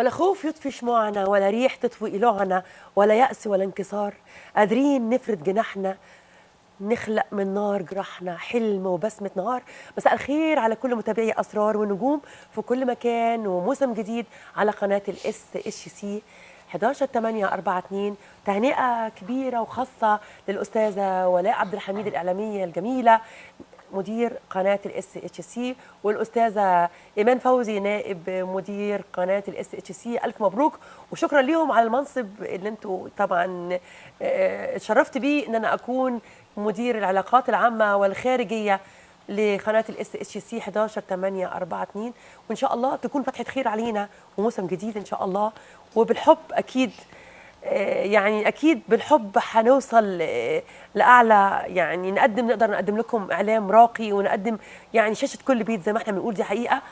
ولا خوف يطفي شموعنا، ولا ريح تطفي إلوعنا، ولا يأس ولا انكسار. قادرين نفرد جناحنا، نخلق من نار جراحنا حلم وبسمة نهار. مساء الخير على كل متابعي أسرار ونجوم في كل مكان، وموسم جديد على قناة الاس اتش سي 11/8/42. تهنئة كبيرة وخاصة للأستاذة ولاء عبد الحميد الإعلامية الجميلة مدير قناة الاس اتش سي، والأستاذة إيمان فوزي نائب مدير قناة الاس اتش سي. ألف مبروك وشكرا ليهم على المنصب اللي انتوا طبعا اتشرفت بيه ان انا اكون مدير العلاقات العامة والخارجية لقناة الاس اتش سي 11/8/42. وان شاء الله تكون فتحة خير علينا وموسم جديد ان شاء الله، وبالحب اكيد يعني اكيد بالحب هنوصل لاعلى، يعني نقدر نقدم لكم اعلام راقي، ونقدم يعني شاشه كل بيت زي ما احنا بنقول، دي حقيقه.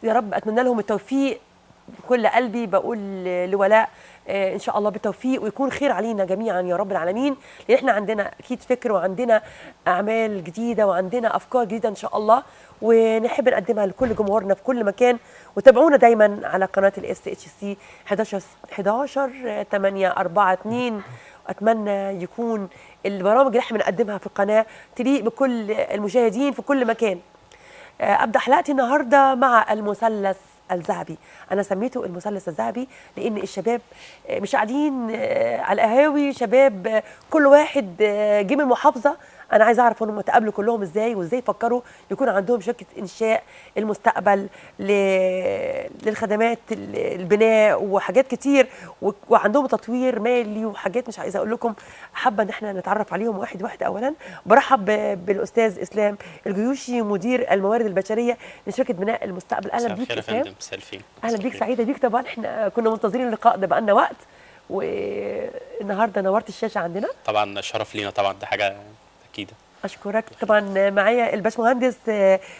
يا رب اتمنى لهم التوفيق بكل قلبي. بقول لولاء ان شاء الله بالتوفيق ويكون خير علينا جميعا يا رب العالمين، لان احنا عندنا اكيد فكر وعندنا اعمال جديده وعندنا افكار جديده ان شاء الله، ونحب نقدمها لكل جمهورنا في كل مكان. وتابعونا دايما على قناه الاس اتش سي 11/8/42. اتمنى يكون البرامج اللي احنا بنقدمها في القناه تليق بكل المشاهدين في كل مكان. ابدا حلقتي النهارده مع المثلث الذهبي. انا سميته المثلث الذهبي لان الشباب مش قاعدين على القهاوي، شباب كل واحد جه من محافظه. انا عايزه اعرف انهم اتقابلوا كلهم ازاي، وازاي فكروا يكون عندهم شركه انشاء المستقبل للخدمات البناء وحاجات كتير، وعندهم تطوير مالي وحاجات مش عايزه اقول لكم. حابه ان احنا نتعرف عليهم واحد واحد. اولا برحب بالاستاذ اسلام الجيوشي مدير الموارد البشريه لشركه بناء المستقبل. اهلا بيك اسلام. اهلا بيك، سعيده بيك. طبعا احنا كنا منتظرين اللقاء ده بقالنا وقت، والنهارده نورت الشاشه عندنا. طبعا شرف لينا، طبعا ده حاجه اكيد. اشكرك. طبعا معايا الباشمهندس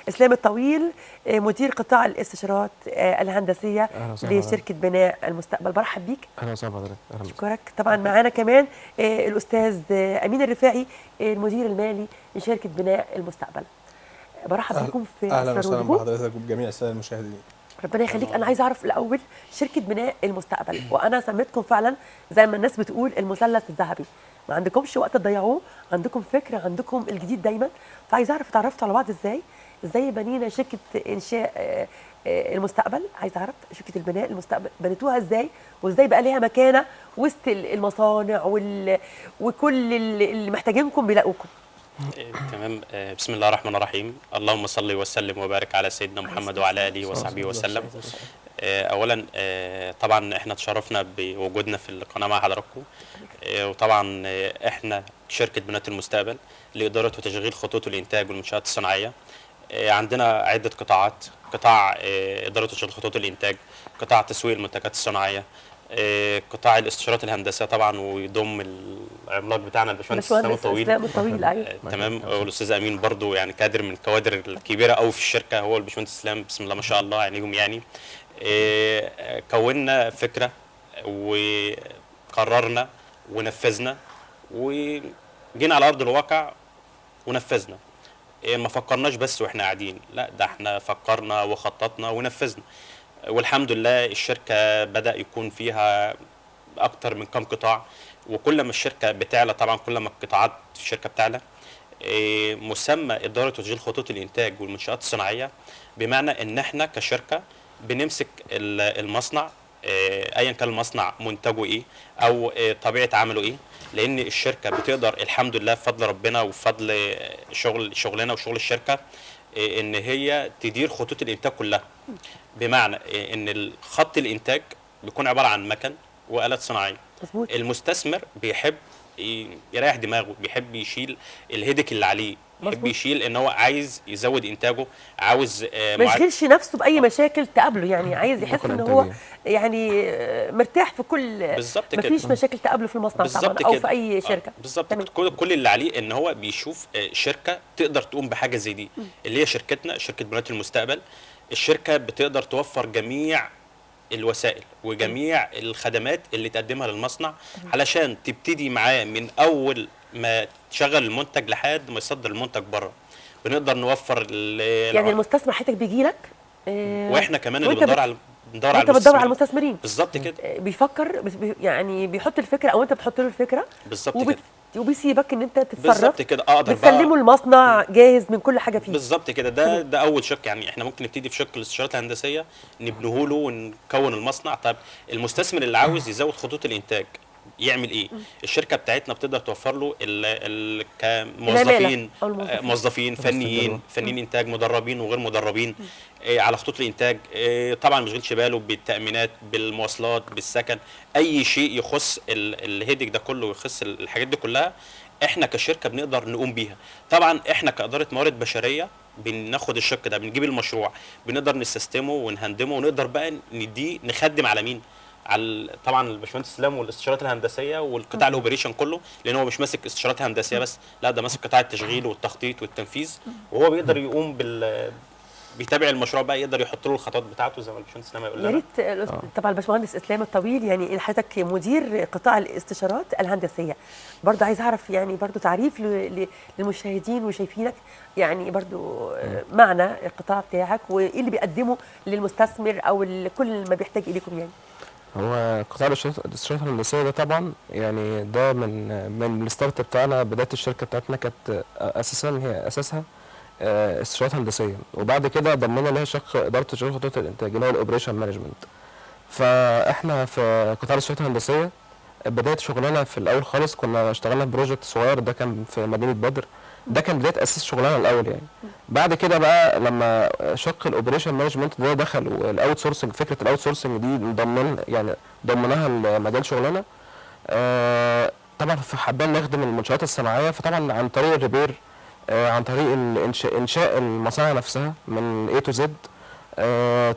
اسلام الطويل مدير قطاع الاستشارات الهندسيه لشركه بناء المستقبل. برحب بيك. اهلا وسهلا بحضرتك. اشكرك. طبعا معانا كمان الاستاذ امين الرفاعي المدير المالي لشركه بناء المستقبل. برحب بكم في اهلا وسهلا بحضرتك وبجميع الساده المشاهدين. ربنا يخليك. انا عايزه اعرف الاول شركه بناء المستقبل، وانا سميتكم فعلا زي ما الناس بتقول المثلث الذهبي. ما عندكمش وقت تضيعوه، عندكم فكره، عندكم الجديد دايما. فعايزه اعرف اتعرفتوا على بعض ازاي بنينا شركه انشاء المستقبل. عايزه اعرف شركه البناء المستقبل بنيتوها ازاي، وازاي بقى ليها مكانه وسط المصانع وكل اللي محتاجينكم بيلاقوكم. تمام. بسم الله الرحمن الرحيم. اللهم صل وسلم وبارك على سيدنا محمد وعلى اله وصحبه وسلم. اولا طبعا احنا تشرفنا بوجودنا في القناه مع حضراتكم، وطبعا احنا شركه بناء المستقبل لاداره وتشغيل خطوط الانتاج والمنشات الصناعيه. عندنا عده قطاعات: قطاع اداره وتشغيل خطوط الانتاج، قطاع تسويق المنتجات الصناعيه، قطاع الاستشارات الهندسيه طبعا، ويضم العملاق بتاعنا الباشمهندس اسلام الطويل. ايوه تمام. والاستاذ امين برضو يعني كادر من الكوادر الكبيره قوي في الشركه، هو الباشمهندس اسلام بسم الله ما شاء الله عينيهم يعني. كونا فكره وقررنا ونفذنا وجينا على ارض الواقع ونفذنا. ما فكرناش بس واحنا قاعدين، لا ده احنا فكرنا وخططنا ونفذنا. والحمد لله الشركه بدأ يكون فيها اكتر من كم قطاع، وكل ما الشركه بتعلى طبعا كل ما القطاعات في الشركه بتعلى. مسمى اداره وتشغيل خطوط الانتاج والمنشآت الصناعيه، بمعنى ان احنا كشركه بنمسك المصنع ايا كان المصنع منتجه ايه او طبيعه عمله ايه، لان الشركه بتقدر الحمد لله بفضل ربنا وبفضل شغلنا وشغل الشركه ان هي تدير خطوط الانتاج كلها. بمعنى ان خط الانتاج بيكون عباره عن مكن والات صناعيه. مظبوط. المستثمر بيحب يريح دماغه، بيحب يشيل الهيدك اللي عليه، بيحب يشيل ان هو عايز يزود انتاجه، عاوز ما يشغلش نفسه باي مشاكل تقابله، يعني عايز يحس ان هو يعني مرتاح في كل. بالظبط كده، مفيش مشاكل تقابله في المصنع طبعا او في اي شركه. بالظبط. كل اللي عليه ان هو بيشوف شركه تقدر تقوم بحاجه زي دي، اللي هي شركتنا شركه بناة المستقبل. الشركه بتقدر توفر جميع الوسائل وجميع الخدمات اللي تقدمها للمصنع علشان تبتدي معاه من اول ما تشغل المنتج لحد ما يصدر المنتج بره. بنقدر نوفر يعني المستثمر حياتك بيجي لك واحنا كمان اللي بندور على بندور على انت بتدور على المستثمرين. المستثمرين. بالظبط كده. بيفكر يعني بيحط الفكره او انت بتحط له الفكره بالظبط كده. وبيسيبك ان انت تتصرف. بالظبط كده. اقدر بتسلمه بقى المصنع جاهز من كل حاجه فيه. بالظبط كده. ده اول شق. يعني احنا ممكن نبتدي في شق الاستشارات الهندسيه، نبنيه له ونكون المصنع. طب المستثمر اللي عاوز يزود خطوط الانتاج يعمل ايه؟ الشركه بتاعتنا بتقدر توفر له كموظفين، موظفين فنيين انتاج، مدربين وغير مدربين على خطوط الانتاج. طبعا ما يشغلش باله بالتامينات، بالمواصلات، بالسكن، اي شيء يخص الهيدج ده كله ويخص الحاجات دي كلها احنا كشركه بنقدر نقوم بيها. طبعا احنا كاداره موارد بشريه بناخد الشق ده، بنجيب المشروع، بنقدر نسيستمه ونهندمه، ونقدر بقى نديه نخدم على مين؟ على طبعا الباشمهندس اسلام والاستشارات الهندسيه والقطاع الاوبريشن كله، لان هو مش ماسك استشارات هندسيه بس، لا ده ماسك قطاع التشغيل والتخطيط والتنفيذ، وهو بيقدر يقوم بيتابع المشروع بقى، يقدر يحط له الخطوات بتاعته زي ما الباشمهندس اسلام يقول لنا. يا ريت طبعا الباشمهندس اسلام الطويل، يعني حضرتك مدير قطاع الاستشارات الهندسيه، برضه عايز اعرف يعني برضه تعريف للمشاهدين وشايفينك، يعني برضه معنى القطاع بتاعك وايه اللي بيقدمه للمستثمر او كل ما بيحتاج اليكم يعني. هو قطاع الاستشارات الهندسيه ده طبعا يعني ده من الستارت بتاعنا. بدايه الشركه بتاعتنا كانت اساسها استشارات هندسيه، وبعد كده ضمنا لها شق اداره تشغيل خطوط الانتاج اللي هو الاوبريشن مانجمنت. فاحنا في قطاع الاستشارات الهندسيه بدايه شغلنا في الاول خالص كنا اشتغلنا في بروجكت صغير، ده كان في مدينه بدر، ده كان بدايه اساس شغلنا الاول يعني. بعد كده بقى لما شق الاوبريشن مانجمنت ده دخل، والاوت سورسنج، فكره الاوت سورسنج دي ضمناها لمجال شغلنا. طبعا حابين نخدم المنشآت الصناعيه، فطبعا عن طريق الريبير، عن طريق انشاء المصانع نفسها من A to Z.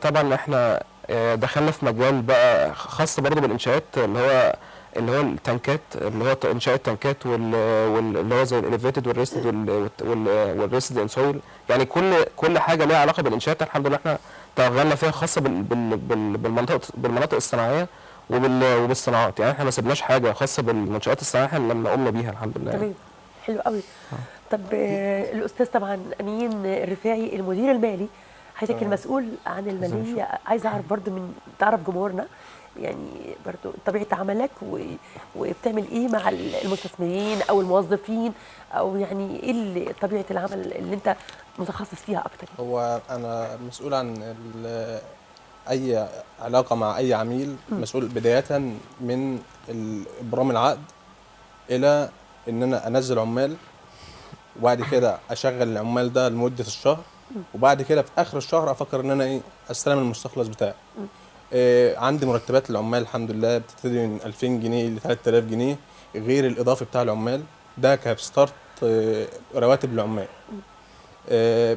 طبعا احنا دخلنا في مجال بقى خاص برضه بالانشاءات، اللي هو التنكات، اللي هو انشاء التنكات واللي هو زي الاليفيتد والريستد والريستد ان سويل، يعني كل حاجه ليها علاقه بالانشاءات الحمد لله احنا توغلنا فيها، خاصه بالمناطق الصناعيه وبالصناعات. يعني احنا ما سيبناش حاجه خاصه بالمنشآت الصناعيه لما قمنا بيها الحمد لله. تمام، حلو قوي. طب الاستاذ طبعا امين الرفاعي المدير المالي، حضرتك المسؤول عن الماليه، عايز اعرف برضو من تعرف جمهورنا يعني برضو طبيعه عملك وبتعمل ايه مع المستثمرين او الموظفين، او يعني ايه طبيعه العمل اللي انت متخصص فيها اكتر؟ هو انا مسؤول عن اي علاقه مع اي عميل، مسؤول بدايه من ابرام العقد الى ان انا انزل عمال، وبعد كده اشغل العمال ده لمده الشهر، وبعد كده في اخر الشهر افكر ان انا استلم المستخلص بتاعي. عندي مرتبات للعمال الحمد لله بتبتدي من 2000 جنيه ل 3000 جنيه غير الاضافي بتاع العمال، ده كستارت رواتب العمال.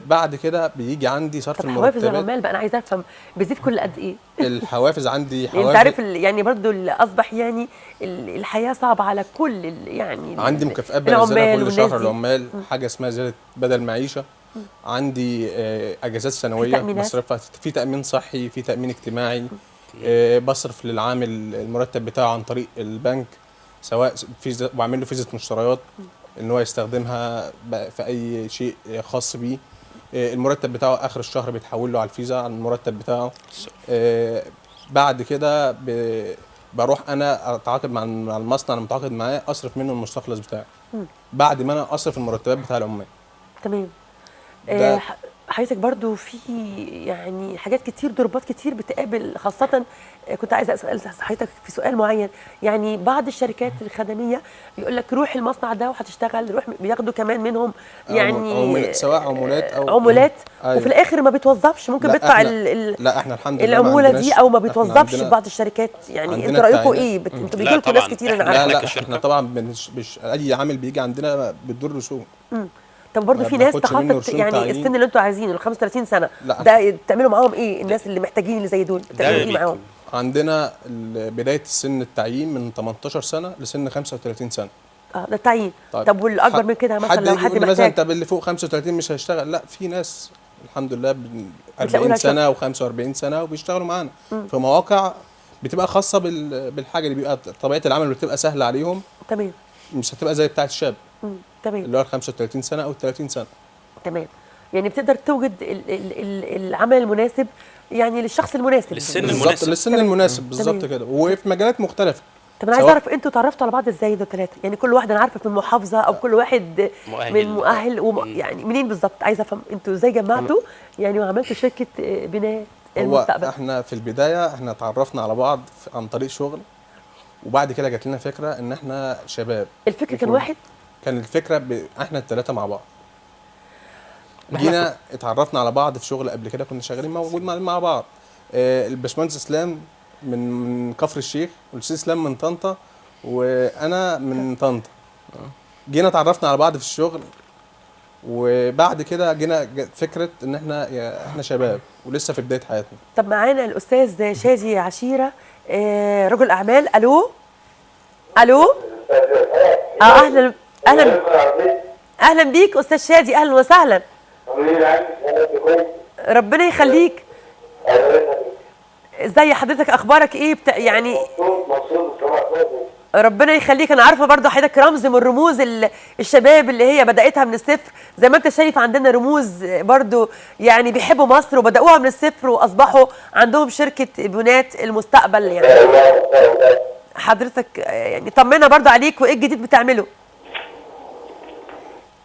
بعد كده بيجي عندي صرف المرتبات. حوافز العمال بقى انا عايزه افهم بتزيد كل قد ايه؟ الحوافز عندي حوافز، انت عارف يعني برضو اللي اصبح يعني الحياه صعبه على كل يعني عندي مكافآت بنزلها كل شهر للعمال، حاجه اسمها زياده بدل معيشه، عندي اجازات سنويه بصرفها، في تامين صحي، في تامين اجتماعي، بصرف للعامل المرتب بتاعه عن طريق البنك، سواء فيزا، بعمل له فيزا مشتريات ان هو يستخدمها في اي شيء خاص بيه. المرتب بتاعه اخر الشهر بيتحول له على الفيزا عن المرتب بتاعه. بعد كده بروح انا اتعاقد مع المصنع اللي متعاقد معاه، اصرف منه المستخلص بتاعي بعد ما انا اصرف المرتبات بتاع العمال. تمام. حضرتك برضو في يعني حاجات كتير، ضربات كتير بتقابل، خاصة كنت عايزة أسأل حضرتك في سؤال معين. يعني بعض الشركات الخدمية بيقول لك روح المصنع ده وهتشتغل، روح، بياخدوا كمان منهم يعني سواء عمولات أو عمولات وفي الآخر ما بيتوظفش، ممكن بيدفع لا احنا الحمد لله العمولة دي أو ما بيتوظفش في بعض الشركات. يعني انتوا رأيكم إيه؟ انتوا بيجي لكم ناس كتير؟ أنا عارفة. لا احنا طبعا أي عامل بيجي عندنا بتدور رسوم. طب برضه في ناس تخطط يعني السن اللي انتوا عايزينه ال 35 سنه ده تعملوا معاهم ايه؟ الناس اللي محتاجين اللي زي دول تعملوا ايه معاهم؟ عندنا بدايه السن التعيين من 18 سنه لسن 35 سنه. ده التعيين. طب والاكبر من كده مثلا لو حد محتاج؟ مثلا طب اللي فوق 35 مش هيشتغل، لا في ناس الحمد لله 40 سنه و45 سنه وبيشتغلوا معانا في مواقع بتبقى خاصه بالحاجه اللي بيبقى طبيعه العمل اللي بتبقى سهله عليهم. تمام. مش هتبقى زي بتاعه الشاب. تمام. اللي هو 35 سنه او 30 سنه. تمام. يعني بتقدر توجد العمل المناسب يعني للشخص المناسب، للسن المناسب بالظبط كده، وفي مجالات مختلفه. طب انا عايز اعرف انتوا اتعرفتوا على بعض ازاي؟ ده ثلاثه يعني كل واحد انا عارفه من محافظه او كل واحد من مؤهل يعني منين بالظبط؟ عايزه افهم انتوا ازاي جمعتوا يعني وعملتوا شركه بناء المستقبل. احنا في البدايه احنا اتعرفنا على بعض عن طريق شغل، وبعد كده جات لنا فكره ان احنا شباب. الفكره كان واحد؟ كان الفكره احنا الثلاثه مع بعض. جينا اتعرفنا على بعض في شغل قبل كده، كنا شغالين موجود مع بعض. الباشمهندس اسلام من كفر الشيخ، والاستاذ اسلام من طنطا، وانا من طنطا. جينا اتعرفنا على بعض في الشغل، وبعد كده جينا فكره ان احنا شباب ولسه في بدايه حياتنا. طب معانا الاستاذ شادي عشيره رجل اعمال. الو الو. اهلا اهلا اهلا بيك استاذ شادي، اهلا وسهلا. ربنا يخليك. ازاي حضرتك؟ اخبارك ايه؟ يعني ربنا يخليك. انا عارفه برضو حضرتك رمز من رموز الشباب اللي هي بداتها من الصفر، زي ما انت شايف عندنا رموز برضو يعني بيحبوا مصر وبداوها من الصفر واصبحوا عندهم شركه بناء المستقبل. يعني حضرتك يعني طمنا برضو عليك، وايه الجديد بتعمله؟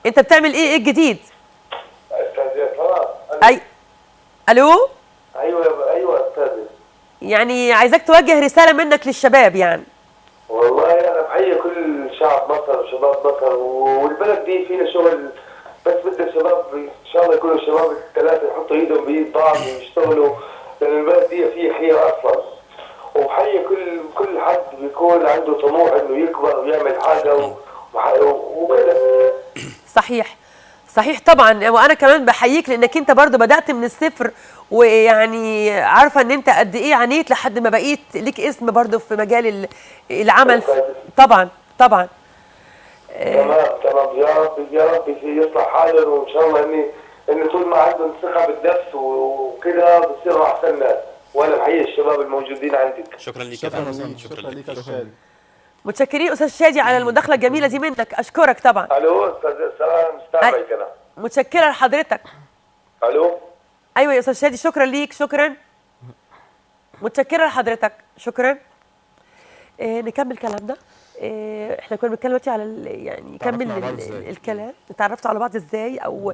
انت بتعمل ايه الجديد؟ الو. ايوه استاذ. يعني عايزاك توجه رساله منك للشباب. يعني والله انا بحيي كل شعب مصر وشباب مصر، والبلد دي فينا شغل، بس بدنا الشباب ان شاء الله يكونوا الشباب الثلاثه يحطوا ايدهم بايد بعض ويشتغلوا، لان البلد دي فيها خير اصلا. وبحيي كل حد بيكون عنده طموح انه يكبر ويعمل حاجه وكده. صحيح صحيح طبعا. وانا كمان بحييك لانك انت برضو بدات من الصفر، ويعني عارفه ان انت قد ايه عانيت لحد ما بقيت ليك اسم برضو في مجال العمل. طبعا طبعا. تمام. يا رب يصلح حالهم، وان شاء الله ان طول ما عندهم ثقه بالنفس وكده بصيروا احسن ناس. وانا بحيي الشباب الموجودين عندك. شكرا ليك. شكرا ليك يا استاذ. متشكرين استاذ شادي على المداخله الجميله دي منك، اشكرك طبعا. الو استاذ سلام، مستمعك انا. متشكره لحضرتك. الو. ايوه يا استاذ شادي، شكرا ليك. شكرا، متشكره لحضرتك. شكرا. نكمل كلامنا. احنا كنا بنتكلم دلوقتي على يعني كمل الكلام. اتعرفتوا على بعض ازاي، او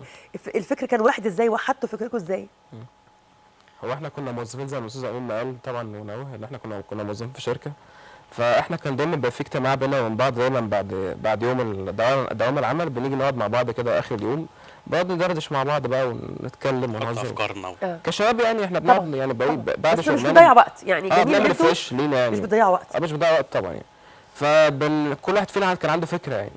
الفكر كان واحد ازاي، وحدتوا فكركم ازاي؟ هو احنا كنا موظفين زي ما الاستاذ امين ما قال طبعا ونوه ان احنا كنا موظفين في شركه، فاحنا كان دايما بيبقى في اجتماع بينا وبين بعض. دايما بعد يوم دوام العمل بنيجي نقعد مع بعض كده اخر اليوم، بنقعد ندردش مع بعض بقى ونتكلم ونهزر افكارنا كشباب. يعني احنا بنقعد يعني بعد شغلنا بس مش بنضيع وقت. يعني جميل انتوا فريش لينا، يعني مش بتضيعوا وقت. مش بنضيع وقت طبعا. يعني كل واحد فينا كان عنده فكره يعني،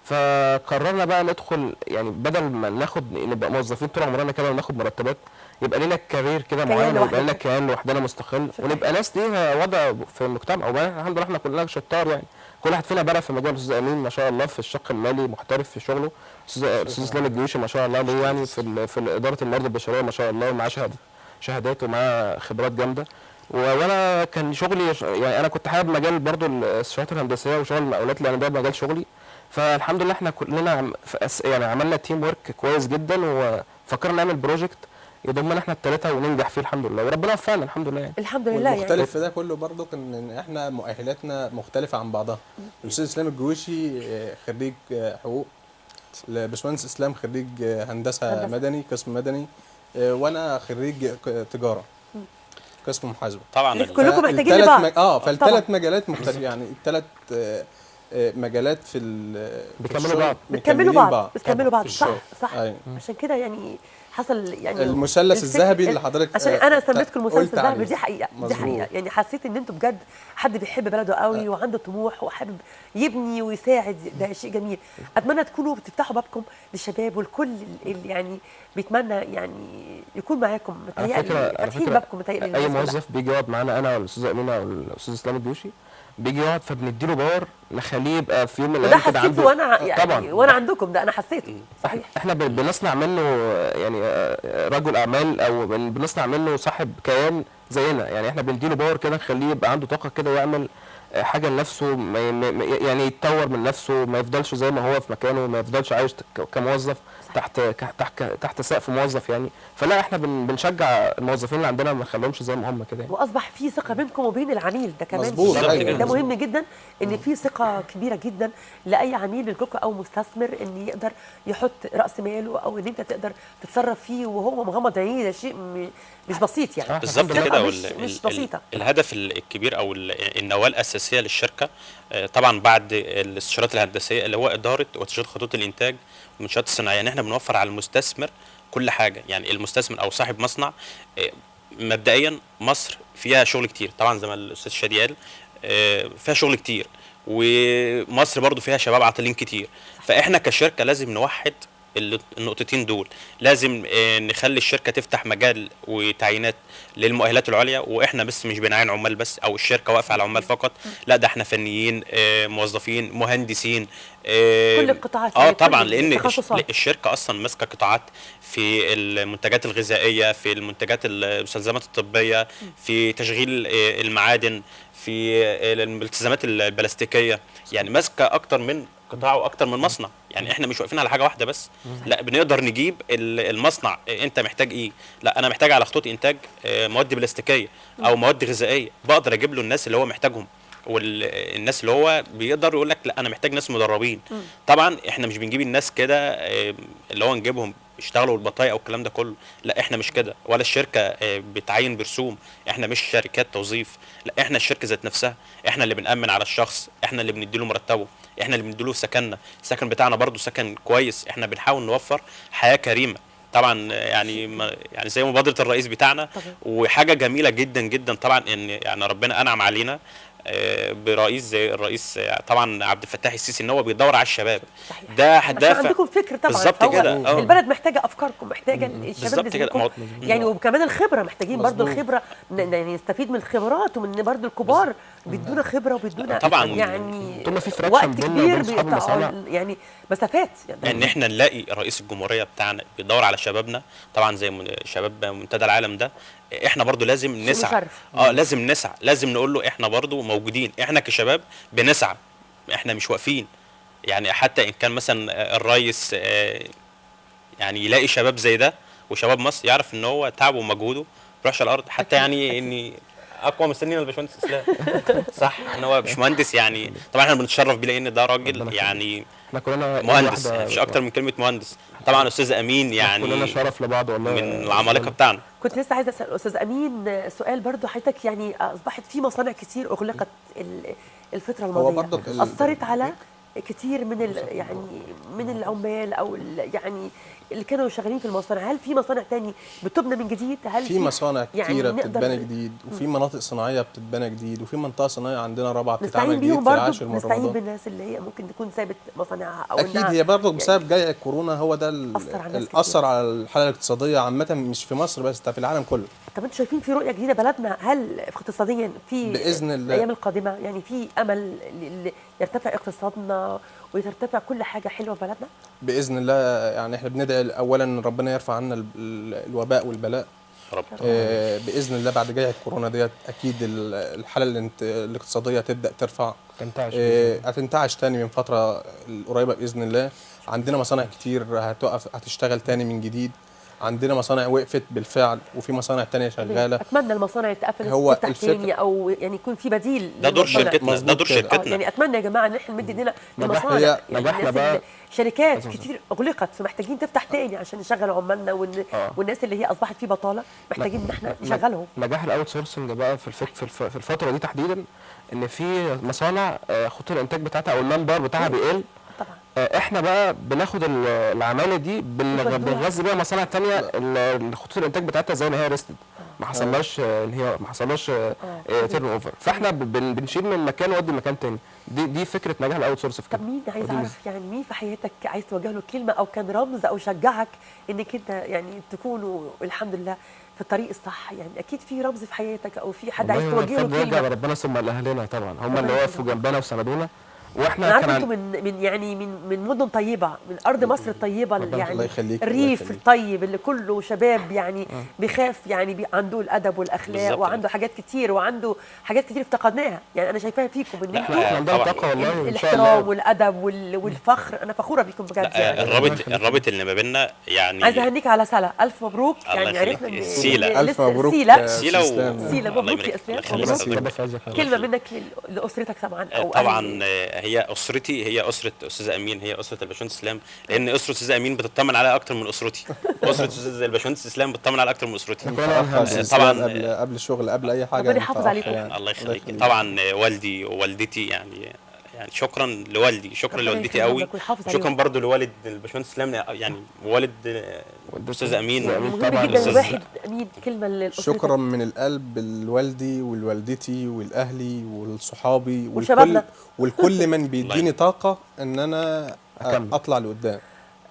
فقررنا بقى ندخل يعني بدل ما نبقى موظفين طول عمرنا كده وناخد مرتبات، يبقى لنا كارير كده معين، ويبقى لنا كيان لوحدنا مستقل، ونبقى ناس ليها وضع في المجتمع. وبعدين الحمد لله احنا كلنا شطار، يعني كل واحد فينا بقى في مجال. الاستاذ امين ما شاء الله في الشق المالي محترف في شغله، الاستاذ اسلام الجيوشي ما شاء الله ليه يعني في اداره الموارد البشريه ما شاء الله، ومعاه شهادات ومعاه خبرات جامده. وانا كان شغلي يعني انا كنت حابب مجال برضو الشهادات الهندسيه وشغل المقاولات، لان ده مجال شغلي. فالحمد لله احنا كلنا يعني عملنا تيم ورك كويس جدا، وفكرنا نعمل بروجكت يضمنا احنا الثلاثه وننجح فيه الحمد لله، وربنا وفقنا الحمد لله. يعني الحمد لله. المختلف يعني في ده كله برضو كان ان احنا مؤهلاتنا مختلفه عن بعضها. الاستاذ اسلام الجويشي خريج حقوق، الباشمهندس اسلام خريج هندسه مدني قسم مدني، وانا خريج تجاره قسم محاسبه. طبعا كلكم محتاجين لبعض. فالثلاث مجالات مختلفه، يعني الثلاث مجالات في بتكملوا بعض. صح. عشان كده يعني حصل يعني المثلث الذهبي اللي حضرتك عشان انا سميتكم المثلث الذهبي. دي حقيقه. يعني حسيت ان انتوا بجد حد بيحب بلده قوي وعنده طموح وحابب يبني ويساعد. ده شيء جميل. اتمنى تكونوا بتفتحوا بابكم للشباب والكل اللي يعني بيتمنى يعني يكون معاكم. متهيألي فاتحين بابكم. متهيألي اي موظف بيجي يقعد معانا انا والاستاذ امين والاستاذ اسلام الجيوشي، بيجي يقعد فبنديله باور نخليه يبقى في يوم من الايام كده عنده. وانا يعني طبعا وانا عندكم ده انا حسيته. صحيح. احنا بنصنع منه يعني رجل اعمال، او بنصنع منه صاحب كيان زينا. يعني احنا بنديله باور كده نخليه يبقى عنده طاقه كده ويعمل حاجه لنفسه، يعني يتطور من نفسه، ما يفضلش زي ما هو في مكانه، ما يفضلش عايش كموظف تحت سقف موظف يعني. فلا احنا بنشجع الموظفين اللي عندنا ما نخليهمش زي ما هم كده يعني. واصبح في ثقه بينكم وبين العميل ده كمان. مظبوط. ده مهم جدا ان في ثقه كبيره جدا لاي عميل للكوكا او مستثمر ان يقدر يحط راس ماله او ان انت تقدر تتصرف فيه وهو مغمض عينيه. ده شيء مش بسيط يعني. بالظبط كده. مش بسيطه. الهدف الكبير او النواه الاساسيه للشركه طبعا بعد الاستشارات الهندسيه اللي هو اداره وتشغيل خطوط الانتاج والمنشات الصناعيه، يعني احنا بنوفر على المستثمر كل حاجه. يعني المستثمر او صاحب مصنع مبدئيا مصر فيها شغل كتير طبعا زي ما الاستاذ شادي قال، فيها شغل كتير، ومصر برضو فيها شباب عاطلين كتير. فاحنا كشركه لازم نوحد النقطتين دول. لازم نخلي الشركه تفتح مجال وتعيينات للمؤهلات العليا، واحنا بس مش بنعين عمال بس او الشركه واقفه على عمال فقط، لا ده احنا فنيين، موظفين، مهندسين، كل القطاعات. طبعا لان الشركه اصلا ماسكه قطاعات في المنتجات الغذائيه، في المنتجات المستلزمات الطبيه، في تشغيل المعادن، في الالتزامات البلاستيكيه. يعني ماسكه اكتر من قطاع واكتر من مصنع. يعني احنا مش واقفين على حاجه واحده بس، لا بنقدر نجيب المصنع انت محتاج ايه. لا انا محتاج على خطوط انتاج مواد بلاستيكيه او مواد غذائيه، بقدر اجيب له الناس اللي هو محتاجهم، والناس اللي هو بيقدر يقول لك لا انا محتاج ناس مدربين. طبعا احنا مش بنجيب الناس كده اللي هو نجيبهم يشتغلوا البطايق او الكلام ده كله، لا احنا مش كده، ولا الشركه بتعين برسوم، احنا مش شركات توظيف، لا احنا الشركه ذات نفسها، احنا اللي بنأمن على الشخص، احنا اللي بنديله مرتبه، احنا اللي بنديله سكننا، السكن بتاعنا برضو سكن كويس، احنا بنحاول نوفر حياه كريمه. طبعا يعني زي مبادره الرئيس بتاعنا، وحاجه جميله جدا جدا طبعا ان يعني ربنا انعم علينا برئيس زي الرئيس طبعا عبد الفتاح السيسي ان هو بيدور على الشباب. صحيح. ده هدف عندكم فكر طبعا. بالظبط كده. البلد محتاجه افكاركم، محتاجه الشباب كده. يعني وكمان الخبره محتاجين برضو الخبره، يعني نستفيد من الخبرات ومن برضو الكبار بيدونا خبره وبيدونا طبعا يعني وقت كبير بيقطعوا يعني مسافات. يعني ان احنا نلاقي رئيس الجمهوريه بتاعنا بيدور على شبابنا طبعا زي شباب منتدى العالم ده، احنا برضو لازم نسعى. لازم نسعى، لازم نقول له احنا برضو موجودين، احنا كشباب بنسعى، احنا مش واقفين. يعني حتى ان كان مثلا الرئيس يعني يلاقي شباب زي ده وشباب مصر يعرف ان هو تعبه ومجهوده بيروحش على الارض. حتى يعني اني اقوى مستنينا الباشمهندس اسلام صح ان هو باشمهندس، يعني طبعا احنا بنتشرف بيه لان ده راجل يعني مهندس، مش اكتر من كلمه مهندس. طبعا استاذ امين يعني كلنا شرف لبعض والله من العمالقه بتاعنا. كنت لسه عايزه اسال استاذ امين سؤال برضو حضرتك، يعني اصبحت في مصانع كتير اغلقت الفتره الماضيه، اثرت على كتير من يعني من العمال او يعني اللي كانوا شغالين في المصانع. هل في مصانع تاني بتبنى من جديد؟ هل في مصانع كتيره يعني بتتبنى جديد، وفي مناطق صناعيه بتتبنى جديد، وفي منطقه صناعيه عندنا رابعه بتتعمل جديد في العاشر من رمضان. نستعين بالناس اللي هي ممكن تكون سابت مصانعها او اكيد هي برضه بسبب جائحه كورونا، هو ده اثر على الحاله الاقتصاديه عامه، مش في مصر بس، ده في العالم كله. طب انتوا شايفين في رؤيه جديده بلدنا؟ هل اقتصاديا في باذن الله الايام القادمه يعني في امل يرتفع اقتصادنا ويرتفع كل حاجه حلوه في بلدنا؟ باذن الله. يعني احنا بندعي اولا ان ربنا يرفع عنا الوباء والبلاء رب. باذن الله بعد جائحه كورونا ديت اكيد الحاله الاقتصاديه تبدا ترفع، هتنتعش تاني من فتره قريبه باذن الله. عندنا مصانع كتير هتشتغل تاني من جديد، عندنا مصانع وقفت بالفعل وفي مصانع تانية شغاله. اتمنى المصانع تتقفل تفتح تاني او يعني يكون في بديل. ده دور شركتنا، ده دور شركتنا. يعني اتمنى يا جماعه ان احنا نمد ايدينا للمصانع. نجاحنا بقى شركات كتير اغلقت فمحتاجين تفتح تاني عشان نشغل عمالنا والناس اللي هي اصبحت في بطاله محتاجين ان احنا نشغلهم. نجاح الاوت سورسنج بقى في الفتره دي تحديدا ان في مصانع خطوط الانتاج بتاعتها او المان باور بتاعها بيقل طبعا. احنا بقى بناخد العماله دي بنغذي بيها مصانع ثانيه خطوط الانتاج بتاعتها زي ما هي ريستد ما حصلناش ان هي ما حصلناش تيرن اوفر، فاحنا بنشيل من مكان ونودي مكان ثاني. دي فكره نجاح الاوت سورس. طب مين عايز اعرف يعني مين في حياتك عايز توجه له كلمه او كان رمز او شجعك انك انت يعني تكونوا الحمد لله في الطريق الصح؟ يعني اكيد في رمز في حياتك او في حد عايز توجه له كلمه. ربنا ثم لاهلنا طبعا، هم اللي وقفوا جنبنا وساندونا واحنا انا عارفه كان انتم من يعني من مدن طيبه، من ارض مصر الطيبه، الله يعني يخليك، الله الريف يخليك. الطيب اللي كله شباب يعني بيخاف، يعني عنده الادب والاخلاق بالظبط. وعنده حاجات كتير، وعنده حاجات كتير افتقدناها. يعني انا شايفاها فيكم ان لا، انتم احنا عندنا طبعاً. طاقه والله ان شاء الاحترام الله. والادب والفخر. انا فخوره بيكم بجد لا يعني. الرابط اللي ما بيننا يعني عايزه اهنيك على سلا، الف مبروك. الله يعني يخليك. عرفنا ان سيلة. الف مبروك سيلا سيلة إسلام. سيلا، الله مبروك يبارك يا لك. الله اسلام، يخليك. مبروك. ربنا يحفظك يا رب. كلمه منك لاسرتك طبعا او طبعا أهل. هي اسرتي، هي اسره استاذ امين، هي اسره الباشمهندس اسلام، لان اسره استاذ امين بتطمن عليها اكتر من اسرتي. اسره استاذ الباشمهندس اسلام بتطمن عليها اكتر من اسرتي. طبعا قبل الشغل قبل اي حاجه ربنا أنت يحافظ أخ عليكم. يعني. الله يخليك. طبعا والدي ووالدتي يعني شكرا لوالدي، شكرا ربنا لوالدتي قوي، يكرمك ويحافظ شكرا عليهم. برضو لوالد الباشمهندس اسلام، يعني والد استاذ امين. مهم طبعاً جدا أستاذ- الواحد امين كلمه لاسرتك. شكرا من القلب لوالدي ولوالدتي والاهلي ولصحابي وشبابنا. والكل من بيديني الله طاقه ان انا أكمل. اطلع لقدام،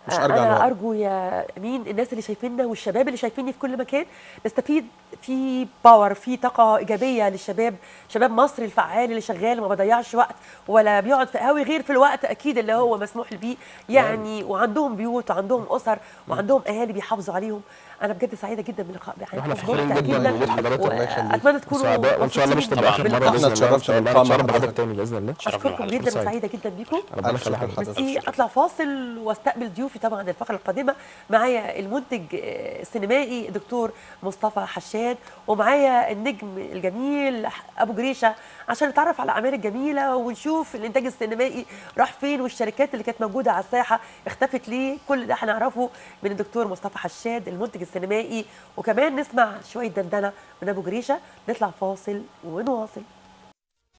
مش ارجع انا لورا. ارجو يا امين الناس اللي شايفيننا والشباب اللي شايفيني في كل مكان نستفيد في باور، في طاقه ايجابيه للشباب، شباب مصر الفعال اللي شغال ما بيضيعش وقت ولا بيقعد في قهاوي غير في الوقت اكيد اللي هو مسموح بيه يعني، وعندهم بيوت وعندهم اسر وعندهم اهالي بيحافظوا عليهم. انا بجد سعيده جدا باللقاء واحنا فخورين جدا بوجود حضرتك. الله يخليك. اتمنى تكونوا سعداء، وان شاء الله مش مبسوطين تبقى اخر طبعاً. مره احنا باذن الله. ان اتشرفنا شاء الله باللقاء مع نتشرف بحضرتك حضرتك. تاني باذن الله. شرفنا اشكركم بحضرتك. جدا سعيد. وسعيده جدا بيكم. ربنا ألف شكر يخليك. لحضرتك. بس اطلع فاصل واستقبل ضيوفي طبعا الفقره القادمه. معايا المنتج السينمائي دكتور مصطفى حشاد، ومعايا النجم الجميل ابو جريشه، عشان نتعرف على الاعمال الجميله ونشوف الانتاج السينمائي راح فين، والشركات اللي كانت موجوده على الساحه اختفت ليه. كل ده هنعرفه من الدكتور مصطفى حشاد المنتج السينمائي، وكمان نسمع شويه دندنه من ابو جريشه. نطلع فاصل ونواصل.